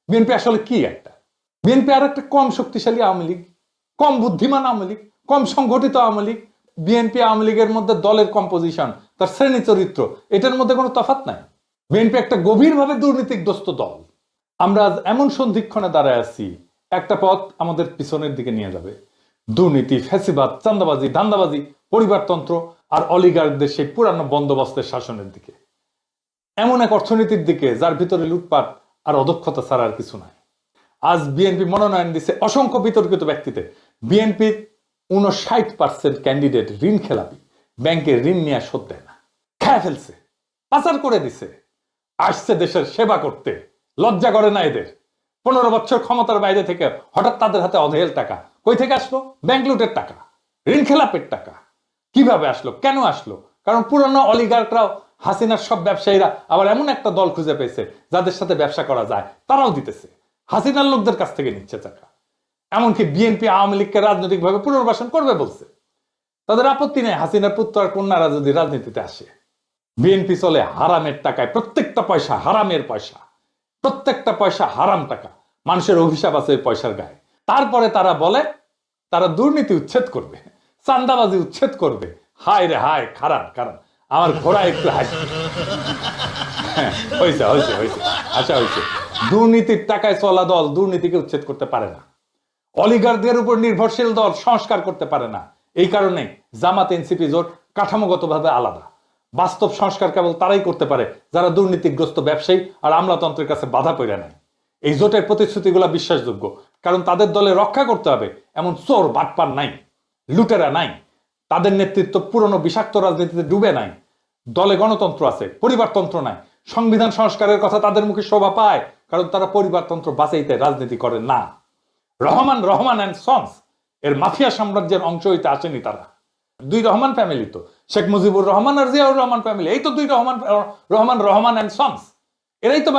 BNP আসলে কি একটা? বিএনপি আর একটা কম শক্তিশালী আওয়ামী লীগ, কম বুদ্ধিমান আওয়ামী লীগ, কম সংগঠিত আওয়ামী লীগ। বিএনপি আওয়ামী লীগের মধ্যে দলের কম্পোজিশন, তার শ্রেণী চরিত্র, এটার মধ্যে কোনো তফাৎ নাই। বিএনপি একটা গভীরভাবে দুর্নীতিগ্রস্ত দল। আমরা আজ এমন সন্ধিক্ষণে দাঁড়ায় আছি, একটা পথ আমাদের পিছনের দিকে নিয়ে যাবে। দুর্নীতি, ফ্যাসিবাদ, চাঁদাবাজি, ধান্দাবাজি, পরিবারতন্ত্র আর অলিগার্কদের সেই পুরানো বন্দোবস্তের শাসনের দিকে। এমন এক অর্থনীতির দিকে যার ভিতরে লুটপাট আর অদক্ষতা ছাড়া আর কিছু নাই। আজ বিএনপি মনোনয়ন দিচ্ছে অসংখ্য বিতর্কিত ব্যক্তিতে। বিএনপির 59% ক্যান্ডিডেট ঋণ খেলাপি, ব্যাংকের ঋণ নিয়ে শোধ দেয় না, খেয়ে ফেলছে, পাচার করে দিছে। আসছে দেশের সেবা করতে, লজ্জা করে না এদের? 15 বছর ক্ষমতার বাইরে থেকে হঠাৎ তাদের হাতে অঢেল টাকা কই থেকে আসলো? ব্যাংক লুটের টাকা, ঋণ খেলাপের টাকা। কিভাবে আসলো, কেন আসলো? কারণ পুরনো অলিগার্করাও, হাসিনার সব ব্যবসায়ীরা আবার এমন একটা দল খুঁজে পেয়েছে যাদের সাথে ব্যবসা করা যায়, তারাও দিতেছে। হাসিনার লোকদের কাছ থেকে নিচ্ছে টাকা। এমনকি বিএনপি আওয়ামী লীগকে রাজনৈতিকভাবে পুনর্বাসন করবে বলছে। তাদের আপত্তি নেই হাসিনার পুত্র আর কন্যারা যদি রাজনীতিতে আসে। বিএনপি চলে হারামের টাকায়, প্রত্যেকটা পয়সা হারামের পয়সা, প্রত্যেকটা পয়সা হারাম টাকা। মানুষের অভিশাপ আছে ওই পয়সার গায়ে। তারপরে তারা বলে তারা দুর্নীতি উচ্ছেদ করবে, চাঁদাবাজি উচ্ছেদ করবে। হায় রে হায়, খারাপ খারাপ। আমার ঘোড়া একটু হাসি। হয়েছে হয়েছে হয়েছে, আচ্ছা হয়েছে। দুর্নীতির টাকায় চলা দল দুর্নীতিকে উচ্ছেদ করতে পারে না। অলিগারদের উপর নির্ভরশীল দল সংস্কার করতে পারে না। এই কারণে জামাত এনসিপি জোট কাঠামোগতভাবে আলাদা। বাস্তব সংস্কার কেবল তারাই করতে পারে যারা দুর্নীতিগ্রস্ত ব্যবসায়ী আর আমলাতন্ত্রের কাছে বাধা পড়ে নাই। এই জোটের প্রতিশ্রুতিগুলো বিশ্বাসযোগ্য, কারণ তাদের দলে রক্ষা করতে হবে এমন চোর বাটপার নাই, লুটেরা নাই। তাদের নেতৃত্ব পুরনো বিষাক্ত রাজনীতিতে ডুবে নাই। দলে গণতন্ত্র আছে, পরিবারতন্ত্র নাই। সংবিধান সংস্কারের কথা তাদের মুখে শোভা পায়, কারণ তারা পরিবারতন্ত্র বাঁচাইতে রাজনীতি করে না। রহমান অ্যান্ড সন্স এর মাফিয়া সাম্রাজ্যের অংশ হইতে আসেনি তারা। দুই রহমান ফ্যামিলি তো, শেখ মুজিবুর রহমান আর জিয়াউর রহমান ফ্যামিলি, এই তো দুই রহমান অ্যান্ড সন্স। এরাই তো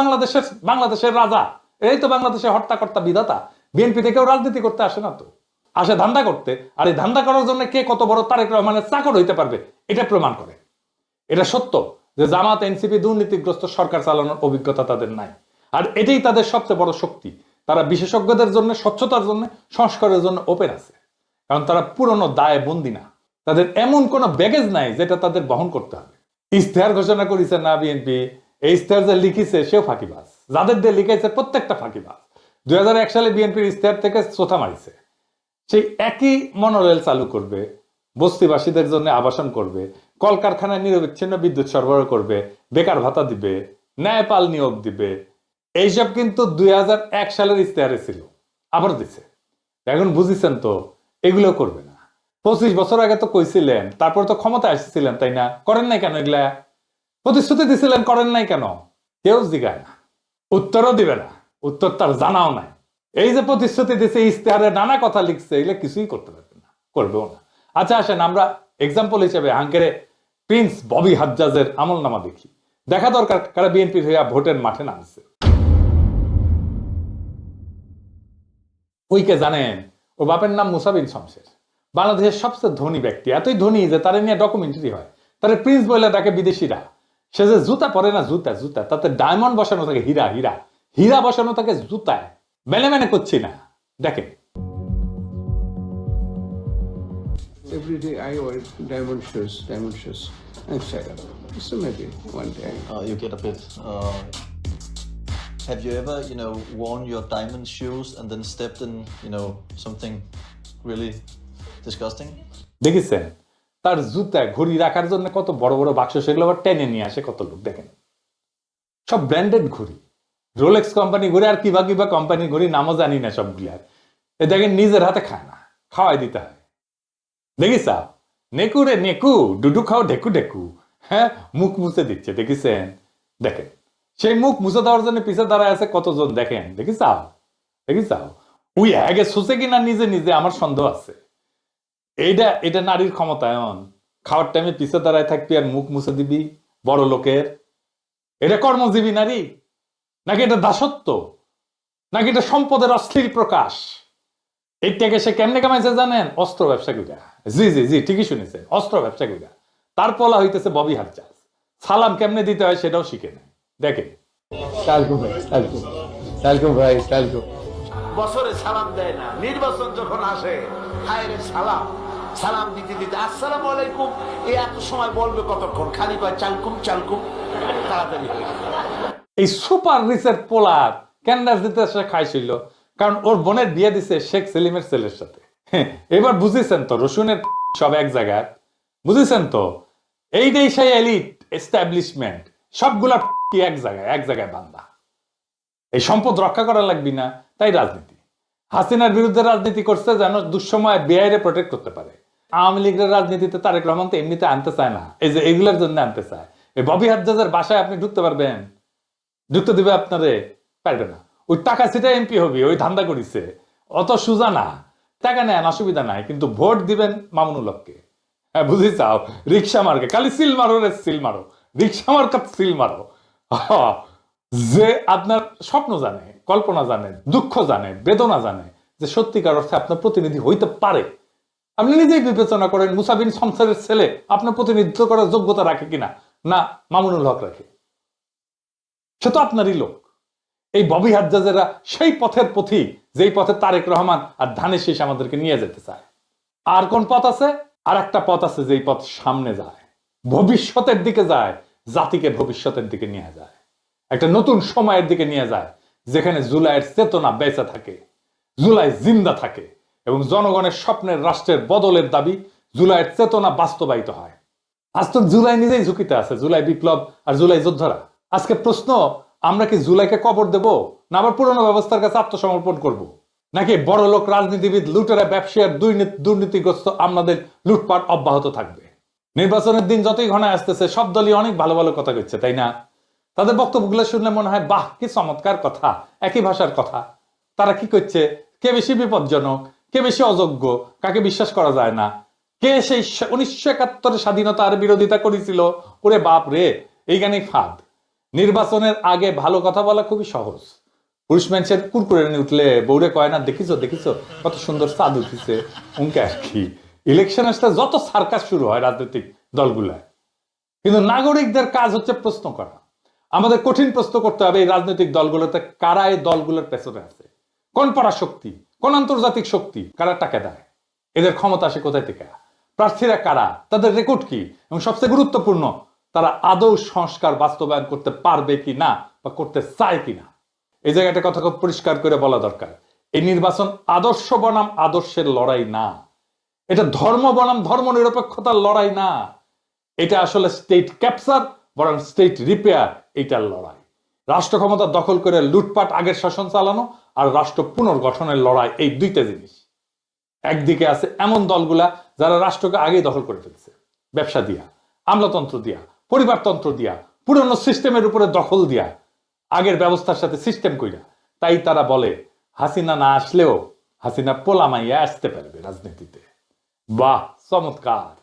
বাংলাদেশের রাজা, এরাই তো বাংলাদেশের হর্তাকর্তা বিধাতা। বিএনপি থেকেও রাজনীতি করতে আসে না তো, আসে ধান্দা করতে। আর এই ধান্দা করার জন্য কে কত বড় তারেক রহমানের চাকর হইতে পারবে এটা প্রমাণ করে। এটা সত্য যে জামাত এনসিপি দুর্নীতিগ্রস্ত সরকার চালানোর অভিজ্ঞতা তাদের নাই। আর এটাই তাদের সবচেয়ে বড় শক্তি। তারা বিশেষজ্ঞদের জন্য, স্বচ্ছতার জন্য, সংস্কারের জন্য ওপেন আছে, কারণ তারা পুরনো দায়ে বন্দী না। তাদের এমন কোনো ব্যাগেজ নাই যেটা তাদের বহন করতে হবে। ইশতেহার ঘোষণা করেছে না বিএনপি, এই ইশতেহার যে লিখিছে সেও ফাঁকিবাজ, যাদের দিয়ে লিখাইছে প্রত্যেকটা ফাঁকিবাজ। 2001 সালে বিএনপির ইশতেহার থেকে চোথা মারিছে। সেই একই মনোরেল চালু করবে, বস্তিবাসীদের জন্য আবাসন করবে, কলকারখানায় নিরবিচ্ছিন্ন বিদ্যুৎ সরবরাহ করবে, বেকার ভাতা দিবে, ন্যায়পাল নিয়োগ দিবে। এইসব কিন্তু 2001 সালের ইশতেহারে ছিল, আবার দিছে। এখন বুঝিছেন তো এগুলো করবে না। 25 বছর আগে তো কইছিলেন, তারপর তো ক্ষমতায় আসছিলেন, তাই না? করেন নাই কেন এগুলা? প্রতিশ্রুতি দিছিলেন, করেন নাই কেন? কেউ জিগায় না, উত্তরও দিবে না, উত্তর তার জানাও নাই। এই যে প্রতিশ্রুতি দিছে, ইশতেহারে নানা কথা লিখছে, এগুলো কিছুই করতে পারবে না, করবেও না। আচ্ছা আসেন আমরা এক্সাম্পল হিসেবে হাঙ্গেরে প্রিন্স ববি হাজ্জাজের আমলনামা দেখি। দেখা দরকার কারা বিএনপির হইয়া ভোটের মাঠে নামছে। ওইকে জানেন, ওর বাপের নাম মুসা বিন শমশের, বাংলাদেশের সবচেয়ে ধনী ব্যক্তি। এতই ধনী যে তারা নিয়ে ডকুমেন্টারি হয়। তারা প্রিন্স বলে ডাকে বিদেশিরা। সে যে জুতা পরে না, জুতা জুতা, তাতে ডায়মন্ড বসানো থাকে, হীরা হীরা হীরা বসানো থাকে জুতায়। মেনে করছি না, দেখেন। Every day I wear diamond shoes and shadow. So maybe one day. You get a bit. Have you ever, worn your diamond shoes and then stepped in, something really disgusting? দেখেছেন তার জুতা ঘড়ি রাখার জন্য কত বড় বড় বাক্স, সেগুলো আবার টেনে নিয়ে আসে কত লোক। দেখেন সব ব্র্যান্ডেড ঘড়ি, রোলেক্স কোম্পানি ঘড়ি আর কিবা কিবা কোম্পানি ঘড়ি, নামও জানি না সবগুলার। এ দেখেন নিজের হাতে খায় না, খাওয়াই দিতে হয়। দেখিস নেকু রে নেকু, ডুডু খাও ঢেকু ঢেকু। হ্যাঁ, মুখ মুছে দিচ্ছে, দেখেছেন? দেখেন সেই মুখ মুছে দেওয়ার জন্য পিছে দাঁড়ায় আছে কতজন, দেখেন। দেখিস উই আগে সুসে কিনা নিজে নিজে, আমার সন্দেহ আছে। এটা নারীর ক্ষমতায়ন। খাওয়ার টাইমে পিছে দাঁড়ায় থাকবি আর মুখ মুছে দিবি বড় লোকের। এটা কর্মজীবী নারী নাকি এটা দাসত্ব, নাকি এটা সম্পদের অশ্লীল প্রকাশ? এইটাকে সে কেমনে কামাইছে জানেন? অস্ত্র ব্যবসা কইরা। জি জি জি, ঠিকই শুনেছেন, অস্ত্র ব্যবসা কইরা। তার পলা হইতেছে ববি হাজ্জাজ। সালাম কেমনে দিতে হয় সেটাও শিখে নেয়। দেখেন Welcome, ভাই, welcome. বছরে সালাম দেয় না, নির্বাচন যখন আসে হায় রে সালাম, সালাম দিতে দিতে আসসালামু আলাইকুম এই এত সময় বলবে কতক্ষণ, খালি কয় চালকুম চালকুম, তাড়াতাড়ি হয়ে গেল। এই সুপার রিচের পোলার কেন রাজনীতি সে খাইছিল? কারণ ওর বোনের বিয়ে দিছে শেখ সেলিমের ছেলের সাথে। এবার বুঝেছেন তো রসুনের সব এক জায়গায়, বুঝেছেন তো এইটাই সেই এলিট এস্টাবলিশমেন্ট, সবগুলা এক জায়গায় বান্দা। এই সম্পদ রক্ষা করা লাগবে না, তাই রাজনীতি। হাসিনার বিরুদ্ধে রাজনীতি করছে যেন দুঃসময় বেআইরে প্রোটেক্ট করতে পারে। আওয়ামী লীগের রাজনীতিতে তারেক রহমান তো এমনিতে আনতে চায় না, এই যে এগুলোর জন্য আনতে চায়। এই ববি হাজ্জাজের বাসায় আপনি ঢুকতে পারবেন? ঢুকতে দিবে আপনারে? পারবে না। ওই টাকা সেটা এমপি হবে, ওই ধান্দা করিছে, অত সুজা না। টাকা নেন, অসুবিধা নাই, কিন্তু ভোট দিবেন মামুনুল হককে। হ্যাঁ বুঝি চাও, রিক্সা মার্কে খালি সিল মারো রে সিল মারো, রিক্সা মার্কাত সিল মারো। যে আপনার স্বপ্ন জানে, কল্পনা জানে, দুঃখ জানে, বেদনা জানে, যে সত্যিকার অর্থে আপনার প্রতিনিধি হইতে পারে। আপনি নিজেই বিবেচনা করেন মুসা বিন শমসেরের ছেলে আপনার প্রতিনিধিত্ব করার যোগ্যতা রাখে কিনা, না মামুনুল হক রাখে? সে তো আপনারই লোক। এই ববি হাজ্জাজেরা সেই পথের পথিক, যেই পথে তারেক রহমান আর ধানের শীষ আমাদেরকে নিয়ে যেতে চায়। আর কোন পথ আছে? আর একটা পথ আছে যেই পথ সামনে যায়, ভবিষ্যতের দিকে যায়, জাতিকে ভবিষ্যতের দিকে নিয়ে যায়, একটা নতুন সময়ের দিকে নিয়ে যায়, যেখানে জুলাইয়ের চেতনা বেঁচে থাকে, জুলাই জিন্দা থাকে এবং জনগণের স্বপ্নের রাষ্ট্রের বদলের দাবি জুলাইয়ের চেতনা বাস্তবায়িত হয়। আজ তো জুলাই নিজেই ঝুঁকিতে আছে, জুলাই বিপ্লব আর জুলাই যোদ্ধারা। আজকে প্রশ্ন, আমরা কি জুলাইকে কবর দেব, না আবার পুরনো ব্যবস্থার কাছে আত্মসমর্পণ করব? নাকি বড় লোক রাজনীতিবিদ, লুটেরা, ব্যবসায়ীর দুর্নীতিগ্রস্ত আমাদের লুটপাট অব্যাহত থাকবে? নির্বাচনের দিন যতই ঘনায় আসতেছে সব দলই অনেক ভালো ভালো কথা কইছে, তাই না? তাদের বক্তব্যগুলো শুনলে মনে হয় বাহ কি চমৎকার কথা, একই ভাষার কথা। তারা কি করছে, কে বেশি বিপজ্জনক, কে বেশি অযোগ্য, কাকে বিশ্বাস করা যায় না, কে সেই 1971 স্বাধীনতার বিরোধিতা করেছিল, ওরে বাপ রে, এইখানেই ফাঁদ। নির্বাচনের আগে ভালো কথা বলা খুবই সহজ। পুরুষ মানুষের কুরকুরে নিয়ে উঠলে বৌরে কয় না, দেখিছো দেখিছো কত সুন্দর চাঁদ উঠিছে, উনকে আর কি। ইলেকশন আসলে যত সার্কাস শুরু হয় রাজনৈতিক দলগুলায়, কিন্তু নাগরিকদের কাজ হচ্ছে প্রশ্ন করা। আমাদের কঠিন প্রশ্ন করতে হবে এই রাজনৈতিক দলগুলোতে কারা এই দলগুলোর পেছনে আছে, কোন পরাশক্তি, কোন আন্তর্জাতিক শক্তি, কারা টাকা দেয়, এদের ক্ষমতা আসে কোথায় থেকে, প্রার্থীরা কারা, তাদের রেকর্ড কি, এবং সবচেয়ে গুরুত্বপূর্ণ তারা আদৌ সংস্কার বাস্তবায়ন করতে পারবে কি না বা করতে চায় কিনা। এই জায়গাটা কথা খুব পরিষ্কার করে বলা দরকার। এই নির্বাচন আদর্শ বনাম আদর্শের লড়াই না, এটা ধর্ম বনাম ধর্ম নিরপেক্ষতার লড়াই না, এটা আসলে স্টেট ক্যাপচার বরং স্টেট রিপেয়ার, এইটার লড়াই। রাষ্ট্র ক্ষমতা দখল করে লুটপাট আগের শাসন চালানো আর রাষ্ট্র পুনর্গঠনের লড়াই, এই দুইটা জিনিস। একদিকে আছে এমন দলগুলা যারা রাষ্ট্রকে আগেই দখল করে ফেলছে, ব্যবসা দিয়া, আমলাতন্ত্র দিয়া, পরিবারতন্ত্র দিয়া, পুরনো সিস্টেমের উপরে দখল দিয়া, আগের ব্যবস্থার সাথে সিস্টেম কইরা। তাই তারা বলে হাসিনা না আসলেও হাসিনা পোলামাইয়া আসতে পারবে রাজনীতিতে। বাহ চমৎকার!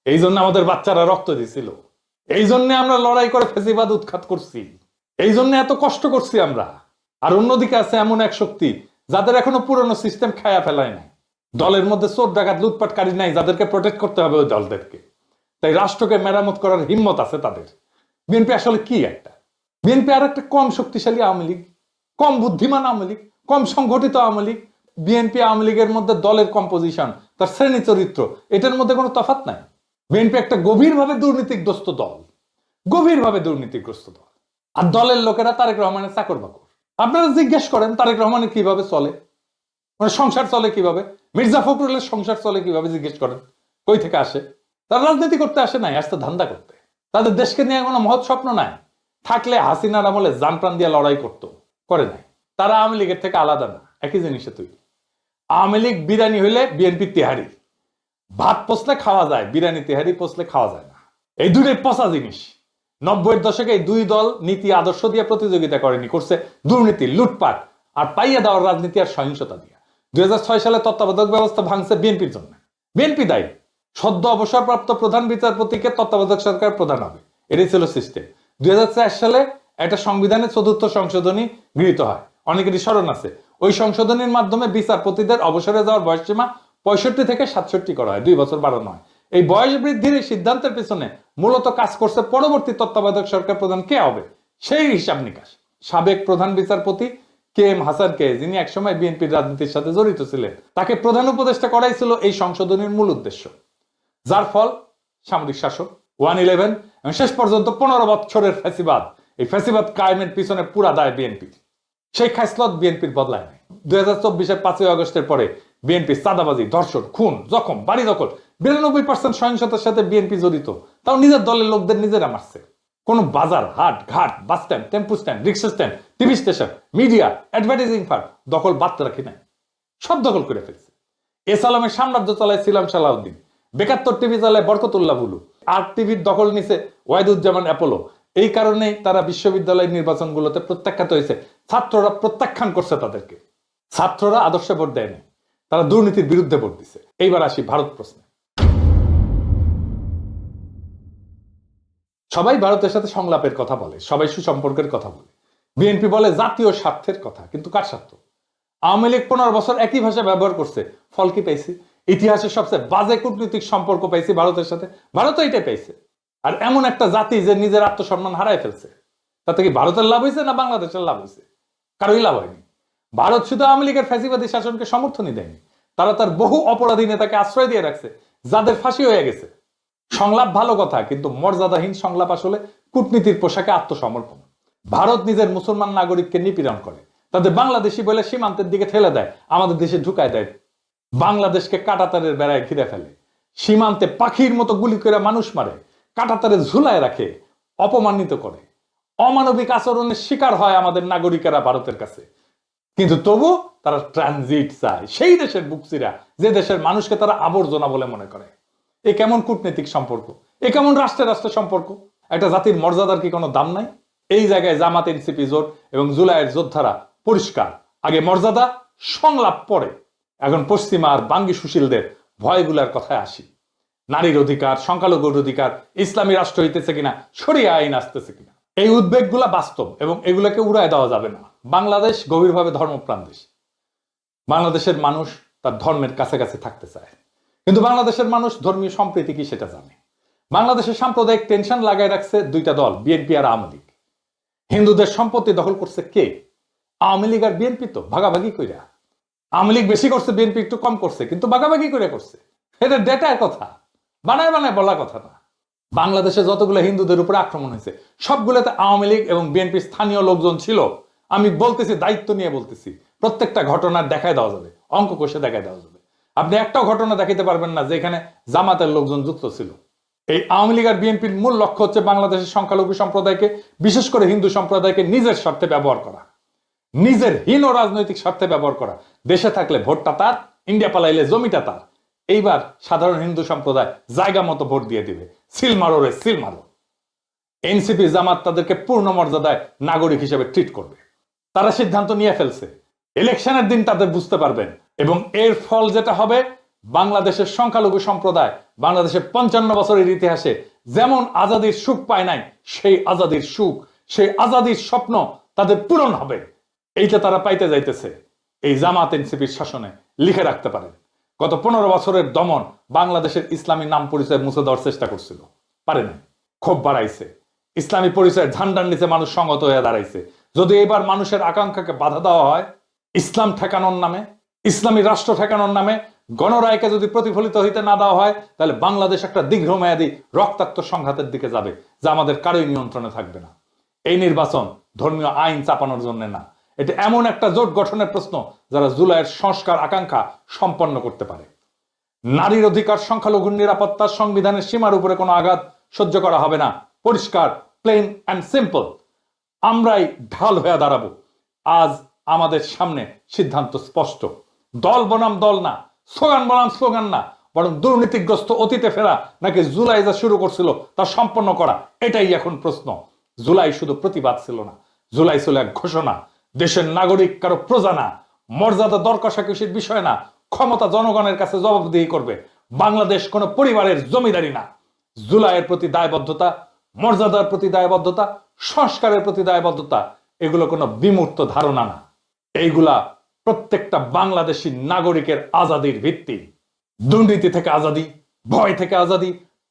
এই জন্য আমাদের বাচ্চারা রক্ত দিছিল, এই জন্য আমরা লড়াই করে ফেসিবাদ উৎখাত করছি, এই জন্য এত কষ্ট করছি আমরা। আর অন্যদিকে আছে এমন এক শক্তি যাদের এখনো পুরনো সিস্টেম খায়া ফেলায় নাই, দলের মধ্যে চোর ডাকাত লুটপাটকারী নাই, যাদেরকে প্রোটেক্ট করতে হবে ওই দলদেরকে। তাই রাষ্ট্রকে মেরামত করার হিম্মত আছে তাদের। বিএনপি আসলে কি একটা? বিএনপি আর একটা কম শক্তিশালী আওয়ামী লীগ, কম বুদ্ধিমান আওয়ামী লীগ, কম সংগঠিত আওয়ামী লীগ। বিএনপি আওয়ামী লীগের মধ্যে দলের কম্পোজিশন, তার শ্রেণী চরিত্র, এটার মধ্যে কোনো তফাৎ নাই। বিএনপি একটা গভীরভাবে দুর্নীতিগ্রস্ত দল, গভীরভাবে দুর্নীতিগ্রস্ত দল। আর দলের লোকেরা তারেক রহমানের চাকর বাকর। আপনারা জিজ্ঞেস করেন তারেক রহমানের কিভাবে চলে, মানে সংসার চলে কিভাবে, মির্জা ফখরুলের সংসার চলে কিভাবে, জিজ্ঞেস করেন কই থেকে আসে। তারা রাজনীতি করতে আসে নাই, আসতে ধান্দা করতে। তাদের দেশকে নিয়ে কোনো মহৎ স্বপ্ন নাই। থাকলে হাসিনার আমলে জান প্রাণ দিয়ে লড়াই করতো, করে নাই। তারা আওয়ামী লীগের থেকে আলাদা না, একই জিনিসে তৈরি। আওয়ামী লীগ বিরিয়ানি হইলে বিএনপি তেহারি, ভাত পোষলে খাওয়া যায়, বিরিয়ানি তেহারি পোষলে খাওয়া যায় না। এই দুটোই পচা জিনিস। 90-এর দশকে এই দুই দল নীতি আদর্শ দিয়ে প্রতিযোগিতা করেনি, করছে দুর্নীতি, লুটপাট আর পাইয়া দেওয়ার রাজনীতি আর সহিংসতা দিয়ে। 2006 সালে তত্ত্বাবধায়ক ব্যবস্থা ভাঙছে বিএনপির জন্য, বিএনপি দায়ী। সদ্য অবসরপ্রাপ্ত প্রধান বিচারপতিকে তত্ত্বাবধায়ক সরকার প্রধান হবে, এটাই ছিল সিস্টেম। 2004 সালে একটা সংবিধানের 4র্থ সংশোধনী গৃহীত হয়, অনেকেরই স্মরণ আছে। ওই সংশোধনীর মাধ্যমে বিচারপতিদের অবসরে যাওয়ার বয়সসীমা 65 থেকে 67 করা হয়, 2 বছর বাড়ানো হয়। এই বয়স বৃদ্ধির এই সিদ্ধান্তের পেছনে মূলত কাজ করছে পরবর্তী তত্ত্বাবধায়ক সরকার প্রধান কে হবে সেই হিসাব নিকাশ। সাবেক প্রধান বিচারপতি কে এম হাসানকে, যিনি একসময় বিএনপির রাজনীতির সাথে জড়িত ছিলেন, তাকে প্রধান উপদেষ্টা করাই ছিল এই সংশোধনীর মূল উদ্দেশ্য, যার ফল সামরিক শাসন, 111 এবং শেষ পর্যন্ত 15 বছরের ফ্যাসিবাদ। এই ফ্যাসিবাদ কায়েমের পিছনে পুরা দায় বিএনপির। সেই খাসলত বিএনপির বদলায় নাই। 2024-এর 5ই আগস্টের পরে বিএনপি চাঁদাবাজি, ধর্ষণ, খুন, জখম, বাড়ি দখল, 92% সহিংসতার সাথে বিএনপি জড়িত, তাও নিজের দলের লোকদের নিজেরা মারছে। কোন বাজার, হাট, ঘাট, bus stand, tempo stand, rickshaw stand, TV station, media, advertising firm দখল বাড়তে রাখি নাই, সব দখল করে ফেলছে। এস আলমের সাম্রাজ্য চালায় ছিলাম সালাউদ্দিন, বেকাত্তর টিভি চালায় বরকতুল্লাহ বুলু, আর টিভির দখল নিছে ওয়াহিদুজ্জামান অ্যাপোলো। এই কারণেই তারা বিশ্ববিদ্যালয় নির্বাচনগুলোতে প্রত্যাখ্যাত হয়েছে। ছাত্ররা প্রত্যাখ্যান করছে তাদেরকে। ছাত্ররা আদর্শে ভোট দেয় না, তারা দুর্নীতির বিরুদ্ধে ভোট দিচ্ছে। এইবার আসি ভারত প্রশ্নে। সবাই ভারতের সাথে সংলাপের কথা বলে, সবাই সুসম্পর্কের কথা বলে। বিএনপি বলে জাতীয় স্বার্থের কথা, কিন্তু কার স্বার্থ? আওয়ামী লীগ 15 বছর একই ভাষা ব্যবহার করছে, ফল কি পাইছি? ইতিহাসের সবচেয়ে বাজে কূটনৈতিক সম্পর্ক পাইছি ভারতের সাথে, ভারতও এটাই পাইছে। আর এমন একটা জাতি যে নিজের আত্মসম্মান হারায় ফেলছে, তাতে কি ভারতের লাভ হয়েছে না বাংলাদেশের লাভ হয়েছে? কারোই লাভ হয়নি। ভারত শুধু আওয়ামী লীগের ফ্যাসিবাদী শাসনকে সমর্থনই দেয়নি, তারা তার বহু অপরাধী নেতাকে আশ্রয় দিয়ে রাখছে, যাদের ফাঁসি হয়ে গেছে। সংলাপ ভালো কথা, কিন্তু মর্যাদাহীন সংলাপ আসলে কূটনীতির পোশাকে আত্মসমর্পণ। ভারত নিজের মুসলমান নাগরিককে নিপীড়ন করে, তাদের বাংলাদেশি বলে সীমান্তের দিকে ঠেলে দেয়, আমাদের দেশে ঢুকায় দেয়, বাংলাদেশকে কাঁটাতারের বেড়ায় ঘিরে ফেলে, সীমান্তে পাখির মতো গুলি করে মানুষ মারে, কাঁটাতারে ঝুলায় রাখে, অপমানিত করে। অমানবিক আচরণের শিকার হয় আমাদের নাগরিকেরা ভারতের কাছে। কিন্তু তবু তারা ট্রানজিট চায়, সেই দেশের বুকসিরা যে দেশের মানুষকে তারা আবর্জনা বলে মনে করে। এ কেমন কূটনৈতিক সম্পর্ক? এ কেমন রাষ্ট্রে রাষ্ট্রের সম্পর্ক? একটা জাতির মর্যাদার কি কোনো দাম নাই? এই জায়গায় জামাত, এনসিপি জোট এবং জুলাইয়ের যোদ্ধারা পরিষ্কার। আগে মর্যাদা, সংলাপ পরে। এখন পশ্চিমা আর বাঙ্গি সুশীলদের ভয়গুলার কথায় আসি। নারীর অধিকার, সংখ্যালঘুর অধিকার, ইসলামী রাষ্ট্র হইতেছে কিনা, শরিয়া আইন আসতেছে কিনা, এই উদ্বেগগুলা বাস্তব এবং এগুলোকে উড়ায় দেওয়া যাবে না। বাংলাদেশ গভীরভাবে ধর্মপ্রাণ দেশ। বাংলাদেশের মানুষ তার ধর্মের কাছাকাছি থাকতে চায়, কিন্তু বাংলাদেশের মানুষ ধর্মীয় সম্প্রীতি কি সেটা জানে। বাংলাদেশের সাম্প্রদায়িক টেনশন লাগাই রাখছে দুইটা দল, বিএনপি আর আওয়ামী লীগ। হিন্দুদের সম্পত্তি দখল করছে কে? আওয়ামী লীগ আর বিএনপি তো ভাগাভাগি কইরা। আওয়ামী লীগ বেশি করছে, বিএনপি একটু কম করছে, কিন্তু ভাগাভাগি করে করছে। এটা ডেটার কথা, বানায় বানায় বলা কথা না। বাংলাদেশে যতগুলো হিন্দুদের উপরে আক্রমণ হয়েছে সবগুলোতে আওয়ামী লীগ এবং বিএনপির স্থানীয় লোকজন ছিল। আমি বলতেছি, দায়িত্ব নিয়ে বলতেছি, প্রত্যেকটা ঘটনার দেখায় দেওয়া যাবে, অঙ্ক কষে দেখায় দেওয়া যাবে। আপনি একটাও ঘটনা দেখাতে পারবেন না যেখানে জামাতের লোকজন যুক্ত ছিল। এই আওয়ামী লীগ আর বিএনপির মূল লক্ষ্য হচ্ছে বাংলাদেশের সংখ্যালঘু সম্প্রদায়কে, বিশেষ করে হিন্দু সম্প্রদায়কে নিজের স্বার্থে ব্যবহার করা, নিজের হীন রাজনৈতিক স্বার্থে ব্যবহার করা। দেশে থাকলে ভোটটা তার, ইন্ডিয়া পালাইলে জমিটা তার। এইবার সাধারণ হিন্দু সম্প্রদায় জায়গা মতো ভোট দিয়ে দিবে, সিল মারো রে সিল মারো। এনসিপি জামাত তাদেরকে পূর্ণ মর্যাদায় নাগরিক হিসেবে ট্রিট করবে। তারা সিদ্ধান্ত নিয়ে ফেলছে, ইলেকশনের দিন তাদের বুঝতে পারবেন। এবং এর ফল যেটা হবে, বাংলাদেশের সংখ্যালঘু সম্প্রদায় বাংলাদেশের 55 বছরের ইতিহাসে যেমন আজাদির সুখ পায় নাই, সেই আজাদির সুখ, সেই আজাদির স্বপ্ন তাদের পূরণ হবে। এইটা তারা পাইতে যাইতেছে এই জামাত এনসিপির শাসনে। লিখে রাখতে পারেন, গত 15 বছরের দমন বাংলাদেশের ইসলামী নাম পরিচয় মুছে দেওয়ার চেষ্টা করছিল, পারে নাই, ক্ষোভ বাড়াইছে। ইসলামী পরিচয়ের ঝান্ডার নিচে মানুষ সংগত হয়ে দাঁড়াইছে। যদি এবার মানুষের আকাঙ্ক্ষাকে বাধা দেওয়া হয়, ইসলাম ঠেকানোর নামে, ইসলামী রাষ্ট্র ঠেকানোর নামে গণরায়কে যদি প্রতিফলিত হইতে না দেওয়া হয়, তাহলে বাংলাদেশ একটা দীর্ঘমেয়াদী রক্তাক্ত সংঘাতের দিকে যাবে, যা আমাদের কারোই নিয়ন্ত্রণে থাকবে না। এই নির্বাচন ধর্মীয় আইন চাপানোর জন্য না, এটা এমন একটা জোট গঠনের প্রশ্ন যারা জুলাইয়ের সংস্কার আকাঙ্ক্ষা সম্পন্ন করতে পারে। নারীর অধিকার, সংখ্যালঘুর নিরাপত্তা, সংবিধানের সীমার উপরে কোনো আঘাত সহ্য করা হবে না। পরিষ্কার, প্লেন অ্যান্ড সিম্পল। আমরাই ঢাল হয়ে দাঁড়াবো। আজ আমাদের সামনে সিদ্ধান্ত স্পষ্ট। দল বনাম দল না, স্লোগান বনাম স্লোগান না, বরং দুর্নীতিগ্রস্ত অতীতে ফেরা নাকি জুলাই যা শুরু করছিল তা সম্পন্ন করা, এটাই এখন প্রশ্ন। জুলাই শুধু প্রতিবাদ ছিল না, জুলাই ছিল এক ঘোষণা। দেশের নাগরিক কারো প্রজা না, মর্যাদা দর কষাকষির বিষয় না, ক্ষমতা জনগণের কাছে জবাবদিহি করবে। বাংলাদেশ কোনো পরিবারের জমিদারি না। জুলাইয়ের প্রতি দায়বদ্ধতা, মর্যাদার প্রতি দায়বদ্ধতা, সংস্কারের প্রতি দায়বদ্ধতা, এগুলো কোনো বিমূর্ত ধারণা না। এইগুলা প্রত্যেকটা বাংলাদেশী নাগরিকের আজাদির ভিত্তি। দুর্নীতি থেকে আজাদি, ভয় থেকে আজাদি,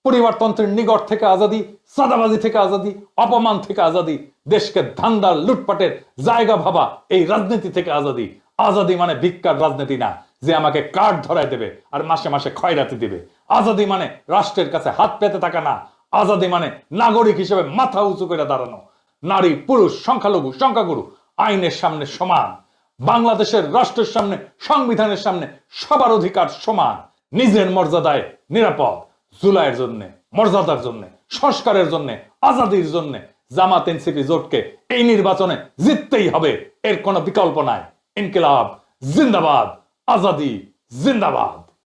পরিবারতন্ত্রের নিগড় থেকে আজাদি, সাদাবাজি থেকে আজাদি, অপমান থেকে আজাদি, দেশকে ধান্দার লুটপাটের জায়গা ভাবা এই রাজনীতি থেকে আজাদি। আজাদি মানে ভিক্ষার রাজনীতি না, যে আমাকে কার্ড ধরায় দেবে আর মাসে মাসে খয়রাতি দিবে। আজাদি মানে রাষ্ট্রের কাছে হাত পেতে থাকা না। আজাদি মানে নাগরিক হিসেবে মাথা উঁচু করে দাঁড়ানো। নারী, পুরুষ, সংখ্যালঘু, সংখ্যাগুরু আইনের সামনে সমান। বাংলাদেশের রাষ্ট্রের সামনে, সংবিধানের সামনে সবার অধিকার সমান। নিজের মর্যাদায় নিরাপদ। জুলাইয়ের জন্য, মর্যাদার জন্য, সংস্কারের জন্য, আজাদির জন্য জামাত এনসিপি জোটকে এই নির্বাচনে জিততেই হবে, এর কোনো বিকল্প নাই। ইনকিলাব জিন্দাবাদ, আজাদি জিন্দাবাদ।